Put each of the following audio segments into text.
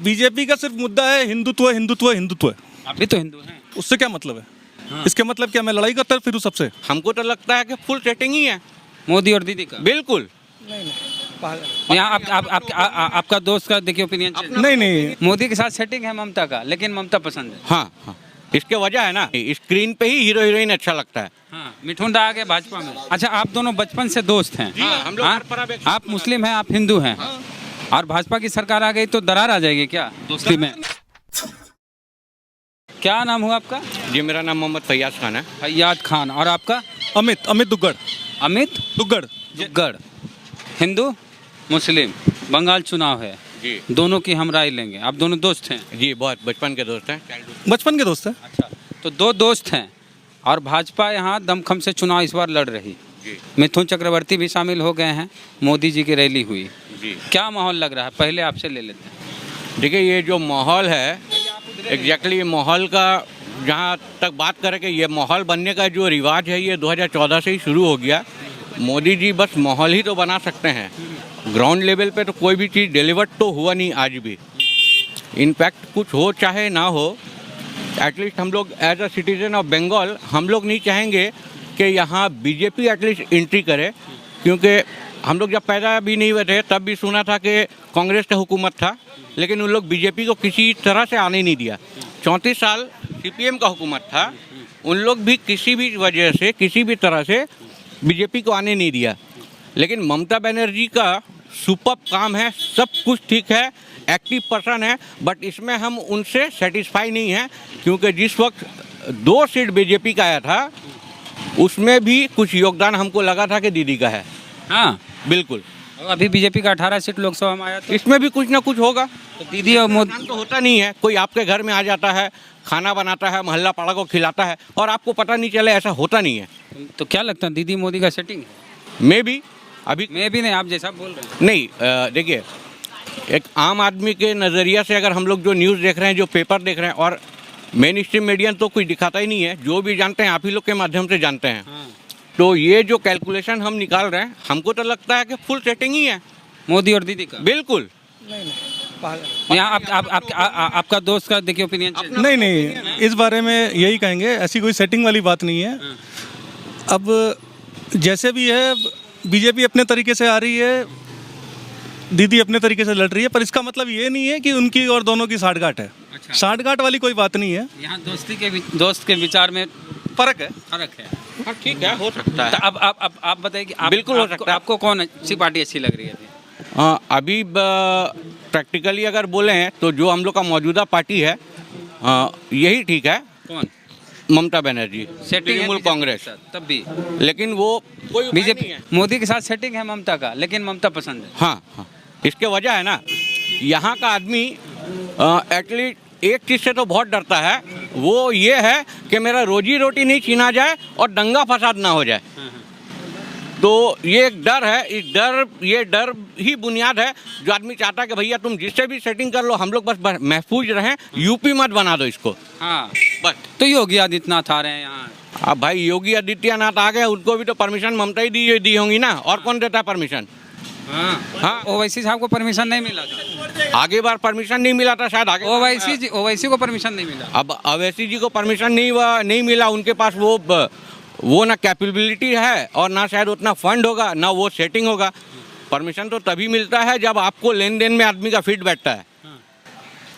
BJP का सिर्फ मुद्दा है हिंदुत्व हिंदुत्व हिंदुत्व। आप भी तो हिंदू हैं। उससे क्या मतलब है? इसके मतलब क्या मैं लड़ाई करता फिरूं सबसे? हमको तो लगता है कि फुल सेटिंग ही है। मोदी और दीदी का बिल्कुल। यहाँ आपका दोस्त का देखिए ओपिनियन। नहीं मोदी के साथ सेटिंग है ममता का, लेकिन ममता पसंद है। हाँ हाँ, इसके वजह है ना, स्क्रीन पे ही हीरो हीरोइन अच्छा लगता है। हाँ, मिठुन दा आ गए भाजपा में। अच्छा, आप दोनों बचपन से दोस्त हैं। हाँ, हम लोग हाँ? हर पर्व एक आप मुस्लिम हैं, आप हिंदू हैं, और भाजपा की सरकार आ गई तो दरार आ जाएगी क्या दोस्ती में? क्या नाम हुआ आपका? जी, मेरा नाम मोहम्मद फैयाज खान है। फैयाज खान। और आपका? अमित दुग्गड़। अमित दुग्गड़। दुग्गड़। हिंदू मुस्लिम, बंगाल चुनाव है जी दोनों की हम राय लेंगे। आप दोनों दोस्त हैं? जी, बहुत बचपन के दोस्त हैं। बचपन के दोस्त है। अच्छा, तो दो दोस्त हैं और भाजपा यहाँ दमखम से चुनाव इस बार लड़ रही। जी मिथुन चक्रवर्ती भी शामिल हो गए हैं, मोदी जी की रैली हुई। जी, क्या माहौल लग रहा है, पहले आपसे ले लेते हैं। देखिए ये जो माहौल है, एग्जैक्टली माहौल का जहाँ तक बात करें कि ये माहौल बनने का जो रिवाज है ये 2014 से ही शुरू हो गया। मोदी जी बस माहौल ही तो बना सकते हैं, ग्राउंड लेवल पे तो कोई भी चीज़ डिलीवर्ड तो हुआ नहीं आज भी। इनफैक्ट कुछ हो चाहे ना हो, एटलीस्ट हम लोग as a citizen of Bengal हम लोग नहीं चाहेंगे कि यहाँ बीजेपी एटलीस्ट एंट्री करे, क्योंकि हम लोग जब पैदा भी नहीं हुए थे तब भी सुना था कि कांग्रेस का हुकूमत था, लेकिन उन लोग बीजेपी को किसी तरह से आने नहीं दिया। 34 साल सीपीएम का हुकूमत था, उन लोग भी किसी भी वजह से किसी भी तरह से बीजेपी को आने नहीं दिया। लेकिन ममता बनर्जी का सुपर काम है, सब कुछ ठीक है, एक्टिव पर्सन है, बट इसमें हम उनसे सेटिस्फाई नहीं हैं, क्योंकि जिस वक्त 2 सीट बीजेपी का आया था उसमें भी कुछ योगदान हमको लगा था कि दीदी का है। हाँ, बिल्कुल। और अभी बीजेपी का 18 सीट लोकसभा में आया, तो इसमें भी कुछ ना कुछ होगा। तो दीदी और मोदी योगदान तो होता नहीं है, कोई आपके घर में आ जाता है, खाना बनाता है, मोहल्ला पाड़ा को खिलाता है और आपको पता नहीं चले, ऐसा होता नहीं है। तो क्या लगता है दीदी मोदी का सेटिंग है? मैं भी अभी मैं भी नहीं, आप जैसा बोल रहे हैं। नहीं, देखिए एक आम आदमी के नज़रिया से अगर हम लोग जो न्यूज़ देख रहे हैं, जो पेपर देख रहे हैं, और मेन स्ट्रीम मीडिया तो कुछ दिखाता ही नहीं है, जो भी जानते हैं आप ही लोग के माध्यम से जानते हैं। हाँ। तो ये जो कैलकुलेशन हम निकाल रहे हैं, हमको तो लगता है कि फुल सेटिंग ही है। मोदी और दीदी का। बिल्कुल। यहाँ आपका दोस्त का देखिए ओपिनियन। नहीं इस बारे में यही कहेंगे, ऐसी कोई सेटिंग वाली बात नहीं है। अब जैसे भी है, बीजेपी अपने तरीके से आ रही है, दीदी अपने तरीके से लड़ रही है, पर इसका मतलब ये नहीं है कि उनकी और दोनों की साठगांठ है। अच्छा। साठगांठ वाली कोई बात नहीं है। यहाँ दोस्त के विचार में फर्क है। हाँ ठीक है, हो सकता है। तो अब आप बताइए कि बिल्कुल हो सकता है। आपको कौन सी पार्टी अच्छी लग रही है? अभी प्रैक्टिकली अगर बोले हैं तो जो हम लोग का मौजूदा पार्टी है यही ठीक है। कौन? ममता बनर्जी, सेटिंग तृणमूल कांग्रेस। तब भी लेकिन वो कोई उपाय नहीं बीजेपी है। मोदी के साथ सेटिंग है ममता का, लेकिन ममता पसंद है। हाँ हाँ, इसके वजह है ना, यहाँ का आदमी एटलीस्ट एक चीज़ से तो बहुत डरता है, वो ये है कि मेरा रोजी रोटी नहीं छीना जाए और दंगा फसाद ना हो जाए। तो ये एक डर है, ये डर ही बुनियाद है जो आदमी चाहता है कि भैया तुम जिससे भी सेटिंग कर लो, हम लोग बस महफूज रहें, यूपी मत बना दो इसको। हाँ, बस। तो योगी आदित्यनाथ आ रहे हैं यहाँ। अब भाई योगी आदित्यनाथ आ गए, उनको भी तो परमिशन ममता ही दी होंगी ना, और कौन देता है परमिशन? हाँ, ओवैसी साहब को परमिशन नहीं मिला था। आगे बार परमिशन नहीं मिला था शायद, आगे ओवैसी को परमिशन नहीं मिला। अब अवैसी जी को परमिशन नहीं मिला, उनके पास वो ना कैपेबिलिटी है और ना शायद उतना फंड होगा, ना वो सेटिंग होगा। परमिशन तो तभी मिलता है जब आपको लेन देन में आदमी का फिट बैठता है।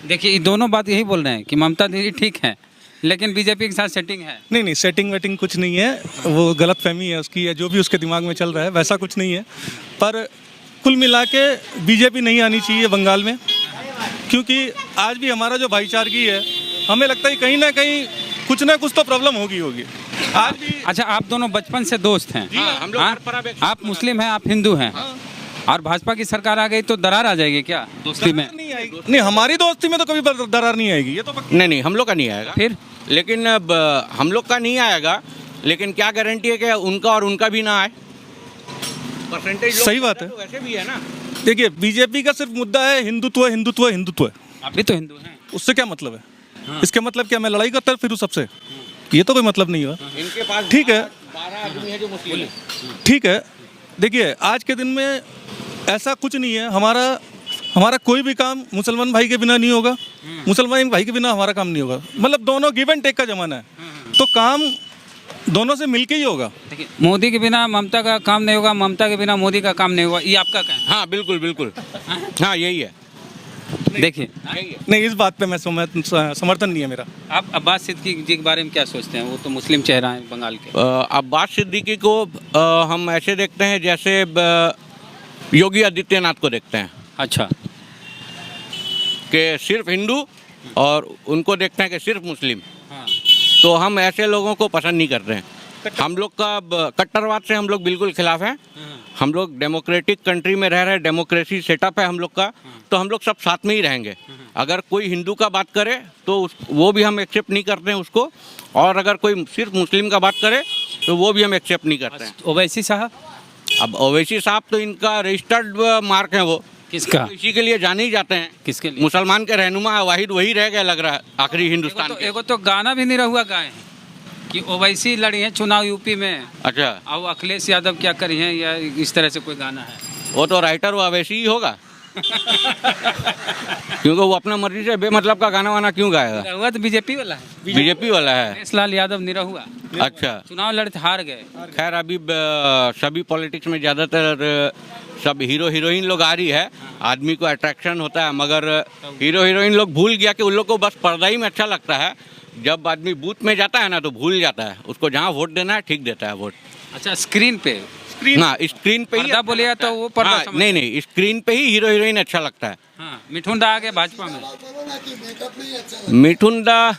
देखिए, ये दोनों बात यही बोल रहे हैं कि ममता दीदी ठीक है, लेकिन बीजेपी के साथ सेटिंग है। नहीं सेटिंग वेटिंग कुछ नहीं है, वो गलत फहमी है उसकी, या जो भी उसके दिमाग में चल रहा है वैसा कुछ नहीं है। पर कुल मिला के बीजेपी नहीं आनी चाहिए बंगाल में, क्योंकि आज भी हमारा जो भाईचारगी है, हमें लगता है कहीं ना कुछ तो प्रॉब्लम होगी आज भी। अच्छा, आप दोनों बचपन से दोस्त हैं। हाँ, हम लोग हर पर्व एक आप मुस्लिम हैं, आप हिंदू हैं, और भाजपा की सरकार आ गई तो दरार आ जाएगी क्या दोस्ती में? नहीं, हमारी दोस्ती में तो कभी दरार नहीं आएगी, ये तो नहीं, हम लोग का नहीं आएगा। फिर लेकिन अब हम लोग का नहीं आएगा, लेकिन क्या गारंटी है कि उनका और उनका भी ना आए? परसेंटेज सही बात है। तो वैसे भी है ना। देखिए, बीजेपी का सिर्फ मुद्दा है हिंदुत्व हिंदुत्व हिंदुत्व। आप भी तो हिंदू हैं। उससे क्या मतलब है? इसके मतलब क्या मैं लड़ाई करता फिरूं सबसे? ये तो कोई मतलब नहीं हुआ। इनके पास ठीक है, 12 आदमी है जो मुस्लिम है। ठीक है। देखिए, आज के दिन में ऐसा कुछ नहीं है, हमारा हमारा कोई भी काम मुसलमान भाई के बिना नहीं होगा, मुसलमान भाई के बिना हमारा काम नहीं होगा। मतलब दोनों गिव एंड टेक का ज़माना है, तो काम दोनों से मिलके ही होगा। देखिए, मोदी के बिना ममता का काम नहीं होगा, ममता के बिना मोदी का काम नहीं होगा, ये आपका कहना हाँ बिल्कुल बिल्कुल, हाँ यही है, है। देखिए, यही है। नहीं, इस बात पे मैं समर्थन नहीं है मेरा। आप अब्बास सिद्दीकी जी के बारे में क्या सोचते हैं? वो तो मुस्लिम चेहरा है बंगाल के। अब्बास सिद्दीकी को हम ऐसे देखते हैं जैसे योगी आदित्यनाथ को देखते हैं अच्छा, कि सिर्फ हिंदू, और उनको देखते हैं कि सिर्फ मुस्लिम। हाँ, तो हम ऐसे लोगों को पसंद नहीं करते हैं। हम लोग का कट्टरवाद से हम लोग बिल्कुल खिलाफ हैं। हम लोग डेमोक्रेटिक कंट्री में रह रहे हैं, डेमोक्रेसी सेटअप है हम लोग का, तो हम लोग सब साथ में ही रहेंगे। अगर कोई हिंदू का बात करे तो वो भी हम एक्सेप्ट नहीं करते हैं उसको, और अगर कोई सिर्फ मुस्लिम का बात करे तो वो भी हम एक्सेप्ट नहीं करते हैं। ओवैसी साहब अब ओवैसी साहब तो इनका रजिस्टर्ड मार्क है, वो किसका? इसी के लिए जाने ही जाते हैं। किसके लिए? मुसलमान के रहनुमा वाहिद वही रह गए लग रहा है आखिरी हिंदुस्तान के। एगो तो गाना भी नहीं रहुआ गाए हैं कि ओवैसी लड़ी है चुनाव यूपी में, अच्छा, और अखिलेश यादव क्या करी हैं, या इस तरह से कोई गाना है? वो तो राइटर वो वैसे ही होगा क्योंकि वो अपना मर्जी से बेमतलब का गाना वाना क्यों गाएगा? निरहुआ तो बीजेपी वाला है, बीजेपी वाला है। अखिलेश लाल यादव निरहुआ अच्छा, चुनाव लड़ते हार गए। खैर अभी सभी पॉलिटिक्स में ज़्यादातर सब हीरो हीरोइन लोग आ रही है, आदमी को अट्रैक्शन होता है, मगर हीरो हीरोइन लोग भूल गया कि उन लोग को बस पर्दा ही में अच्छा लगता है। जब आदमी बूथ में जाता है ना तो भूल जाता है, उसको जहाँ वोट देना है ठीक देता है वोट। अच्छा, स्क्रीन पे ना स्क्रीन पे ही पर्दा अच्छा बोलिए लगता तो है। वो पर्दा हाँ, समझ- नहीं नहीं, स्क्रीन पे ही हीरो हीरोइन अच्छा लगता है। हाँ, मिठुन दा आ गए भाजपा में। मिठुन दा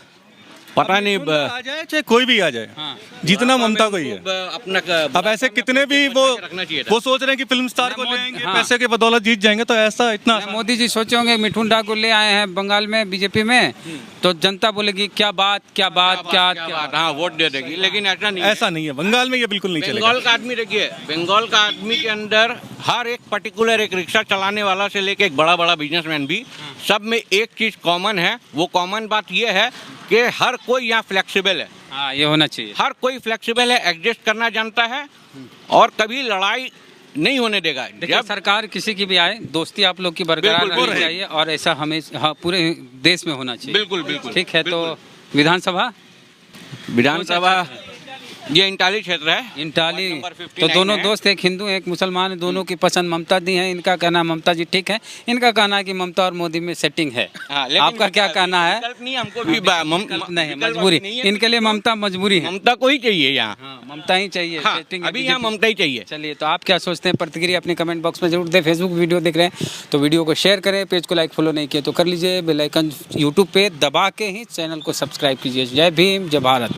पता नहीं आ जाए चाहे कोई भी आ जाए, हाँ, जीतना ममता को ही है। अपना अब ऐसे कितने भी वो रखना चाहिए था। वो सोच रहे हैं कि फिल्म स्टार को ले आएंगे, हाँ। पैसे के बदौलत जीत जाएंगे, तो ऐसा इतना या मोदी जी सोचे होंगे मिठुन दा को ले आए हैं बंगाल में बीजेपी में, तो जनता बोलेगी क्या बात क्या बात क्या क्या क्या बात, हाँ वोट दे देगी, लेकिन ऐसा नहीं है। ऐसा नहीं है, बंगाल में ये बिल्कुल नहीं चलेगा। बंगाल का आदमी देखिए, बंगाल का आदमी के अंदर हर एक पर्टिकुलर, एक रिक्शा चलाने वाला से लेके एक बड़ा बड़ा बिजनेसमैन भी, सब में एक चीज कॉमन है। वो कॉमन बात ये है कि हर कोई यहाँ फ्लेक्सिबल है। हाँ, ये होना चाहिए। हर कोई फ्लेक्सिबल है, एडजस्ट करना जानता है, और कभी लड़ाई नहीं होने देगा। देखिए, सरकार किसी की भी आए, दोस्ती आप लोग की बरकरार बिल्कुल, वो रहनी रहे। चाहिए, और ऐसा हमें हाँ, पूरे देश में होना चाहिए। बिल्कुल बिल्कुल ठीक है, तो विधानसभा विधानसभा ये इंटाली क्षेत्र है। इंटाली, वार्ड नंबर 59 तो दोनों है। दोस्त, एक हिंदू एक मुसलमान है, दोनों की पसंद ममता दी है। इनका कहना है ममता जी ठीक है, इनका कहना है कि ममता और मोदी में सेटिंग है। हाँ, लेकिन आपका क्या कहना है? विकल्प नहीं, हमको भी विकल्प नहीं है, विकल्प मजबूरी, नहीं है। इनके लिए ममता मजबूरी है। ममता को ही चाहिए यहाँ। हाँ, ममता ही चाहिए। हाँ, सेटिंग है अभी यहाँ बीजेपी। ममता ही चाहिए। चलिए, तो आप क्या सोचते हैं? प्रतिक्रिया अपने कमेंट बॉक्स में जरूर दें। फेसबुक वीडियो देख रहे हैं तो वीडियो को शेयर करें, पेज को लाइक फॉलो नहीं किया तो कर लीजिए, बेल आइकन यूट्यूब पे दबा के ही चैनल को सब्सक्राइब कीजिए। जय भीम, जय भारत।